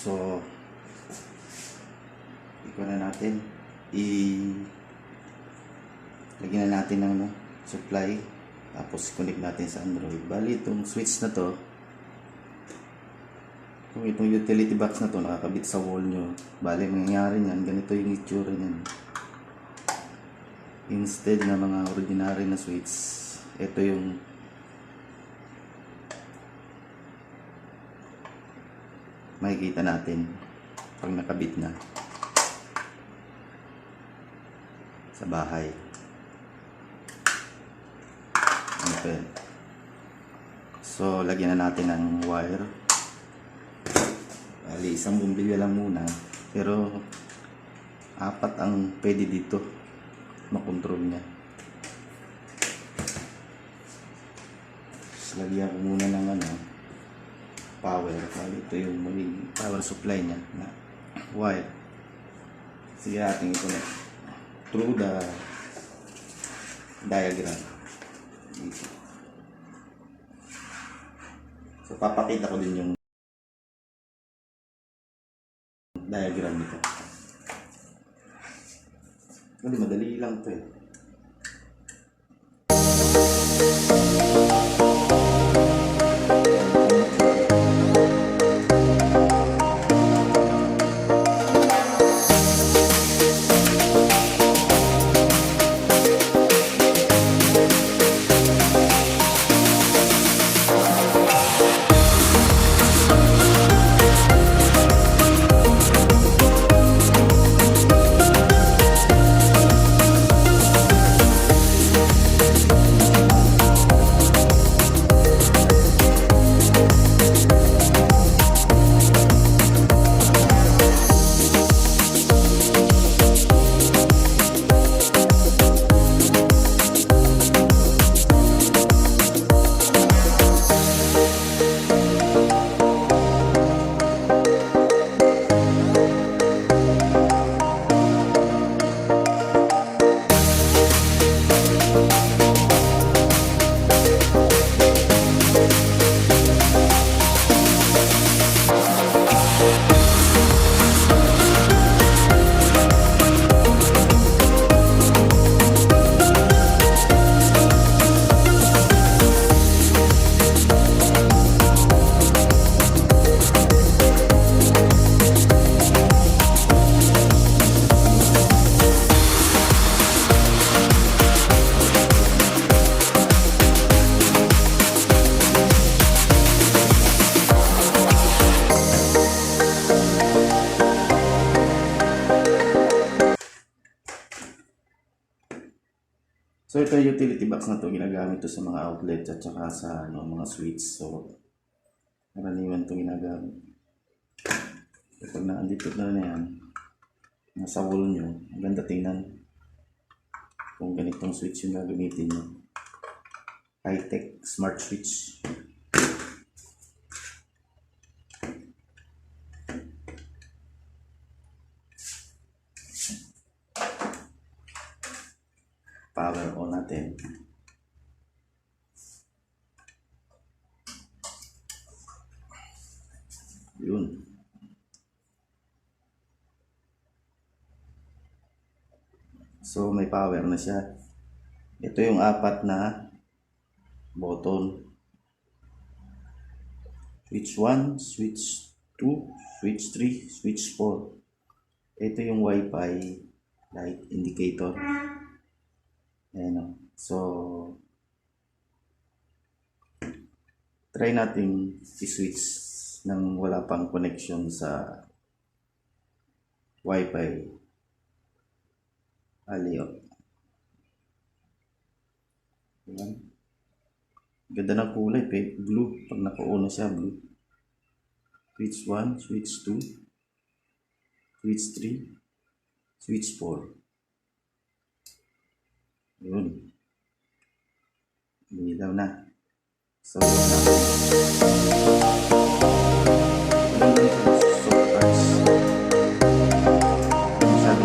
So, ikuha na natin. Lagyan na natin ng supply. Tapos, connect natin sa Android. Bali, itong switch na to, kung itong utility box na to nakakabit sa wall nyo, bali, mangyayari nyan, ganito yung itsura nyan. Instead na mga ordinary na switch, ito yung makikita natin pag nakabit na sa bahay. Ito yun. So, lagyan na natin ng wire. Bali, isang bumbilya lang muna. Pero, 4 ang pwede dito makontrol niya. So, lagyan ko muna ng power. Bali, ito yung power supply niya na wire. Sige natin ito na through the diagram. So, papakita ko din yung diagram nito. Madali lang ito eh. So ito yung utility box na to, ginagamit to sa mga outlet at saka sa mga switch. So karaniwan to ginagamit. So, pag naandito na yan, nasa wall nyo, maganda tingnan kung ganitong switch yung gagamitin nyo. High-tech smart switch. Power on natin. Yun. So may power na siya. Ito yung 4 na button. Switch 1, switch 2, switch 3, switch 4. Ito yung Wi-Fi light indicator. Ayan o. So, try natin i-switch nang wala pang connection sa Wi-Fi. Aliyo. Ayan. Ganda ng kulay. Blue. Pag naka-on na siya, blue. Switch 1, switch 2, switch 3, switch 4. Yun. Ilaw na. So, masyadong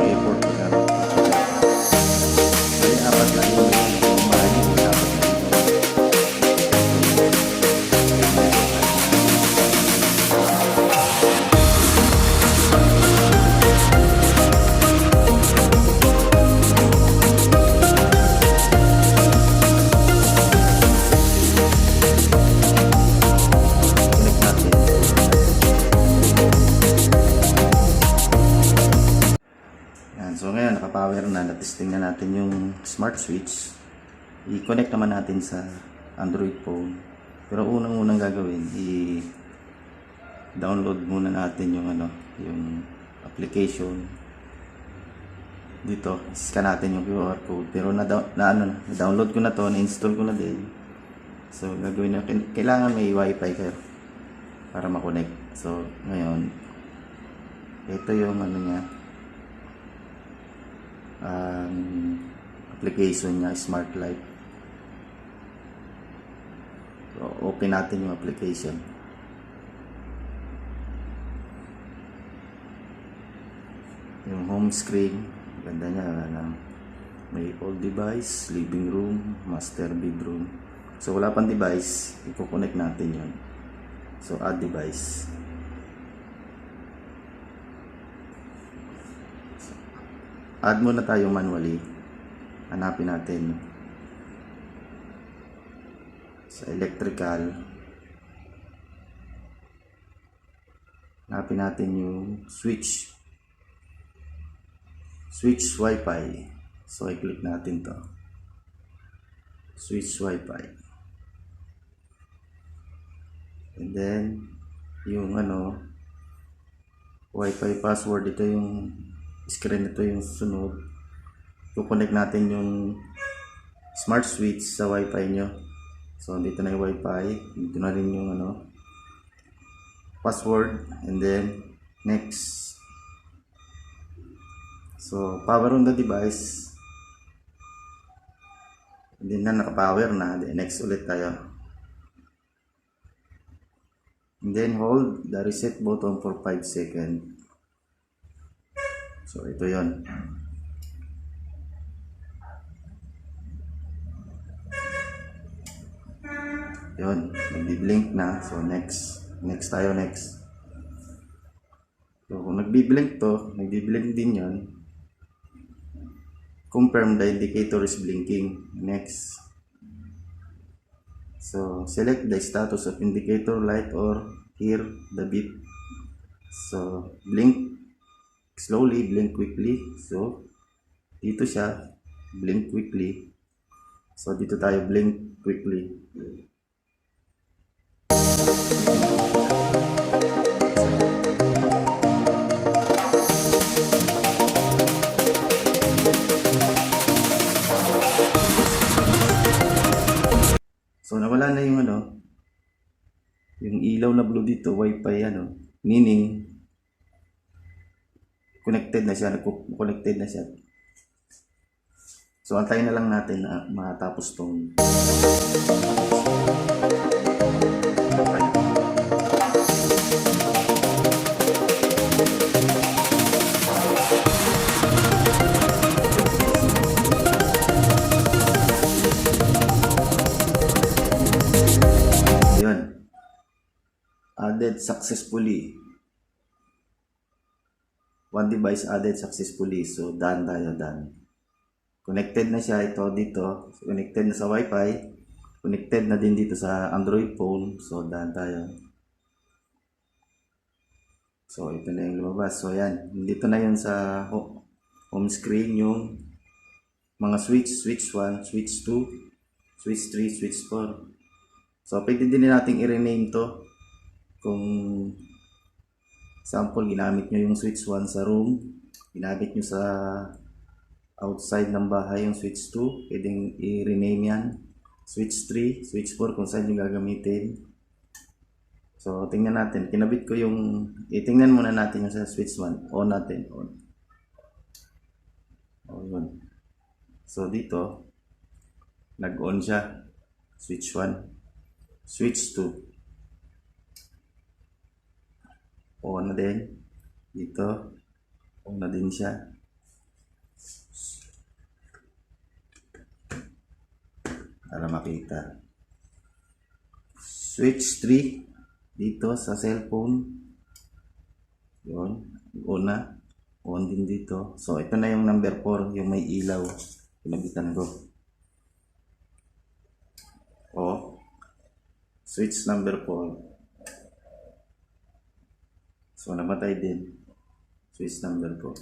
effort ko na. Bali, 4 lang yung bahay yung 4 lang yung na testing na natin yung smart switch. I-connect naman natin sa Android phone. Pero unang gagawin, i-download muna natin yung yung application. Dito, scan natin yung QR code. Pero na-download ko na to, na-install ko na din. So, gagawin na, kailangan may wifi kayo para makonect. So, ngayon, ito yung niya, application niya, Smart Life. So, open natin yung application. Yung home screen, ganda niya na may all device, living room, master bedroom. So wala pang device, i-connect natin yun. So add device. So, add muna tayo manually. Hanapin natin sa electrical. Hanapin natin yung switch Wi-Fi. So i-click natin to. Switch Wi-Fi. And then yung Wi-Fi password, ito yung screen, ito yung sunod. I-connect natin yung smart switch sa Wi-Fi nyo. So dito na yung Wi-Fi, dito na rin yung password, and then next. So power on the device, hindi na naka-power na. Then next ulit tayo, and then hold the reset button for 5 seconds. So ito yon. Yun, nagbi-blink na. So next tayo, next. So kung nagbi-blink to, nagbi-blink din yon. Confirm the indicator is blinking. Next. So select the status of indicator light or hear the beep. So blink slowly, blink quickly. So dito siya, blink quickly. So dito tayo, blink quickly. So nawala na yung yung ilaw na blue dito, Wi-Fi meaning connected na siya, connected na siya. So antayin na lang natin na matapos tong added successfully. One device added successfully. So done tayo, done. Connected na siya ito dito. Connected na sa Wi-Fi. Connected na din dito sa Android phone. So done tayo. So ito na yung lumabas. So yan. Dito na yun sa home screen yung mga switch. Switch 1, switch 2, switch 3, switch 4. So pwede din natin i-rename to. Kung sample, ginamit nyo yung switch 1 sa room, ginamit nyo sa outside ng bahay yung switch 2, pwedeng i-rename yan. Switch 3, switch 4 kung saan nyo gagamitin. So tingnan natin, kinabit ko yung, itingnan muna natin yung sa switch 1. On natin, on. O yun. So dito, nag-on siya. Switch 1. Switch 2. On na din. Dito, on na din siya. Para makita. Switch 3. Dito sa cellphone. Yun. On na. On din dito. So, ito na yung number 4. Yung may ilaw. Pinabitan ko. O. Switch number 4. So namatay din. Switch number 4.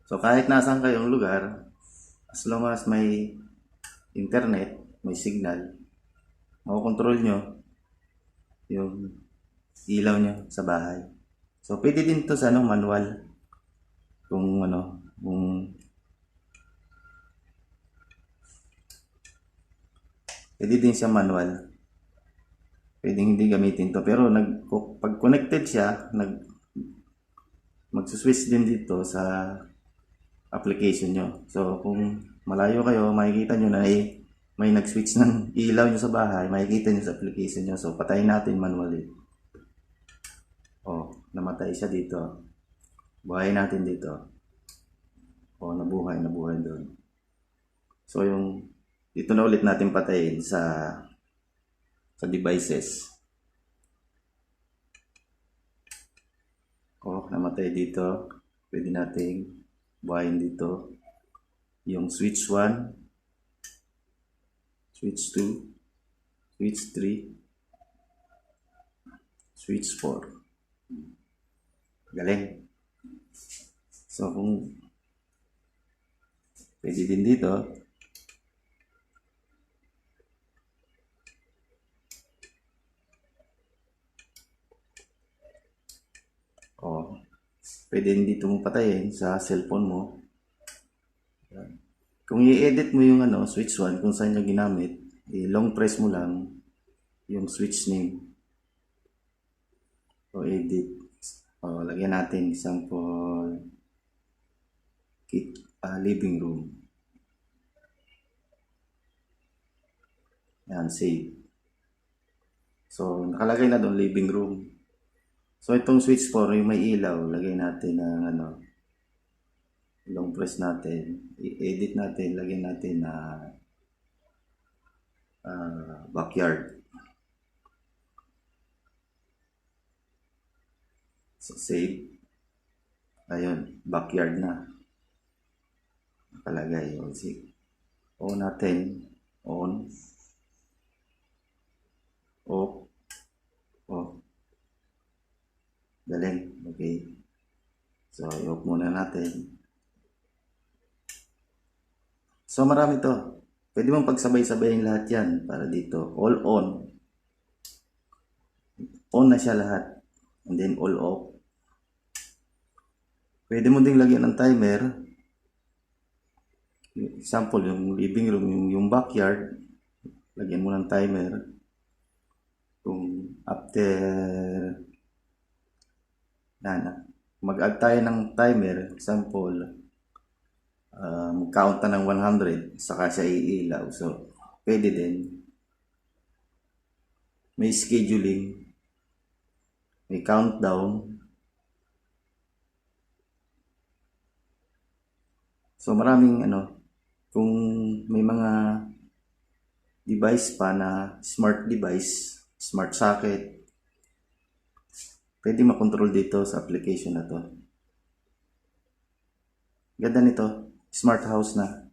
So kahit nasaan kayong lugar, as long as may internet, may signal, makokontrol nyo yung ilaw nyo sa bahay. So pwede din to sa manual. Kung pwede din siya manual. Pwede hindi gamitin to. Pero pag connected siya, magsuswitch din dito sa application nyo. So kung malayo kayo, makikita nyo na may nag-switch ng ilaw nyo sa bahay, makikita nyo sa application nyo. So patayin natin manually. Oh, namatay siya dito. Buhayin natin dito. Oh, nabuhay doon. So dito na ulit natin patayin sa devices. Oh, namatay dito. Pwede nating buhayin dito yung switch 1, switch 2, switch 3, switch 4. Galing. So kung pwede din dito, pwede din dito mong patayin sa cellphone mo. Kung i-edit mo yung switch 1 kung saan nyo ginamit, long press mo lang yung switch name. So edit. Lagyan natin example living room. Yan, save. So nakalagay na doon living room. So itong switch 4 yung may ilaw, lagay natin ng long press natin, i-edit natin, lagyan natin na backyard. So save. Ayun, backyard na. Nakalagay. On natin. On. Off. Off. Galing. Okay. So, i-off muna natin. So, marami to. Pwede mong pagsabay-sabayin lahat yan para dito. All on. On na siya lahat. And then all off. Pwede mo ding lagyan ng timer. Example, yung living room, yung backyard. Lagyan mo ng timer. Kung after mag-add tayo ng timer, example, mag-count na ng 100, saka siya iilaw. So, pwede din. May scheduling. May countdown. So, maraming kung may mga device pa na smart device, smart socket, pwede makontrol dito sa application na to. Ganda nito. Smart house na.